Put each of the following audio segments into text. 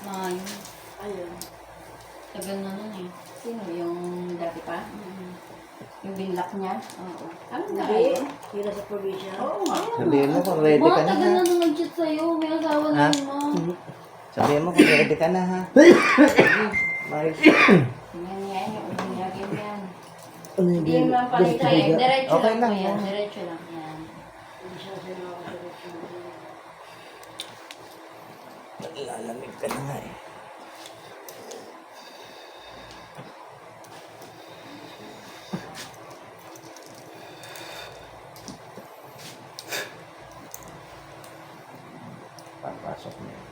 na nga yun. Ayun. Tagal na nun eh. Sino? Yung dati pa? Yung binlock niya? Oo. Ano na Hindi. yun? Hira sa probinsya. Oo nga. Sabihin mo kung ready Mga ka na tagal ha. na nung nag-chat sa'yo. May asawa na Ha? yun mo. Sabihin mo kung ready ka na ha. Maris. Yan yan, yung uminyagin yan. Ano Hindi mo lang pala Diretso, diretso Okay lang po lang, yan. oh. Diretso lang yan. Hindi siya sinakasalit. Lalamig ka na nga eh. Papasok na yun.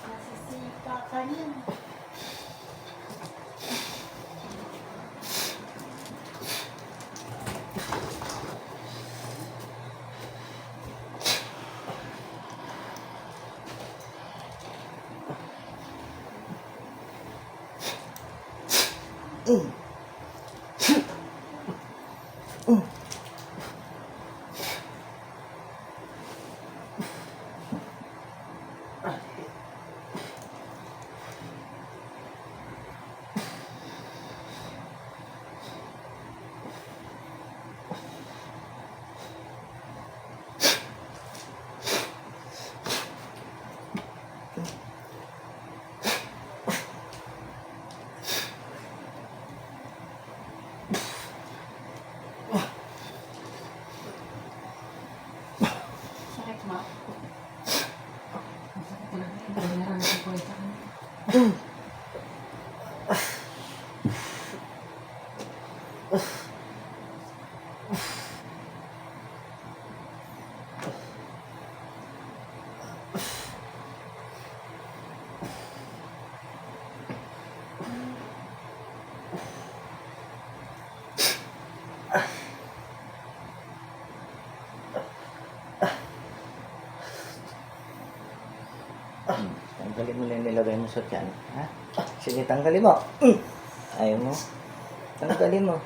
Nasisipa ka niyan. Sakit mo? Tanggalin mo na yung nilagay mo sa tiyan. Ha? Sige, tanggalin mo. Ayaw mo. Tanggalin mo.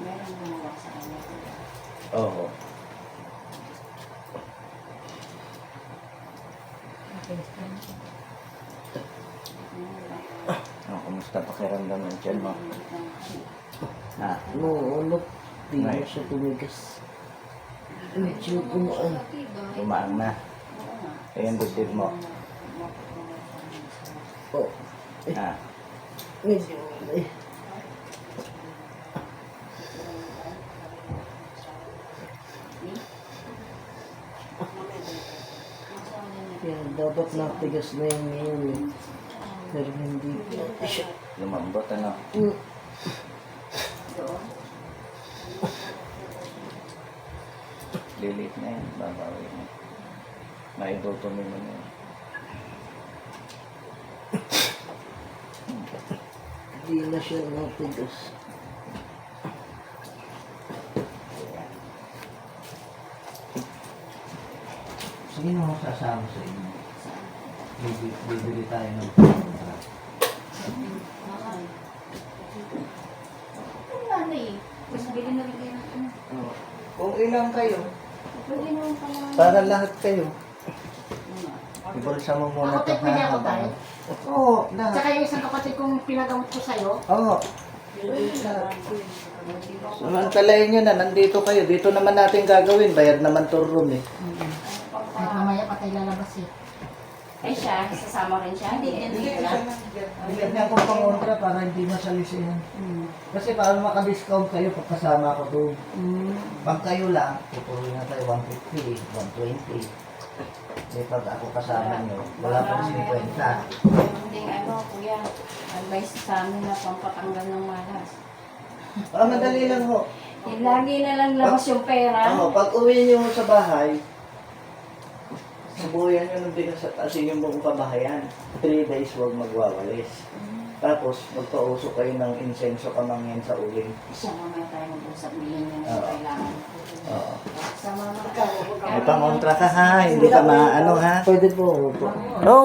Meron gumawa sa kanya. Oo. Oh, kumusta pakiramdam ng tiyan mo? Ha? Noon, di na Right. siya tumigas. Medyo pumaan. Umaan na. Ayan, dibdib mo. Oh, Ha? medyo eh. Kaya dapat natigas na yun ngayon eh. Pero hindi pa siya. Lumambot, ano? Lilit na yan. Babawi na. Maibutumi mo na yan. Hindi na siya natigas. Sige na ako sasama sa inyo. Bibili tayo ng Mahal. Ang nanay. Mas bili na rin kayo ng ano. Kung ilang kayo, Pwede naman pala. para lahat kayo. Ibulsa mo muna Ako tayo pwede ako tayo. Oo, lahat. Tsaka yung isang kapatid kong pinagamot ko sa'yo. Oo. Samantalayin nyo na, nandito kayo. Dito naman natin gagawin. Bayad naman tour room eh. Kahit mamaya pa tayo lalabas eh. Eh siya, sasama rin siya. Hindi lang. Bigyan niya akong pangontra para hindi masalisihan. Kasi para makadiscount kayo pagkasama ko doon. Pag kayo lang, tutuloy na tayo 150, 120. Eh pag ako kasama nyo, wala pang 50. Hindi, ano, kuya. Advice sa amin na pampatanggal ng malas. Madali lang ho. Lagi na lang labas yung pera. Pag uwi nyo sa bahay, subuyan nyo ng bigas at asin yung buong kabahayan. 3 days huwag magwawalis. Tapos, magpausok kayo ng insenso kamangyan sa uling. Siya mamaya tayo mag-usap. Bilhin niya na Oo. kailangan. Oo. Sa mga May pangontra ka ha, hindi ka maano ha. Pwede po. No.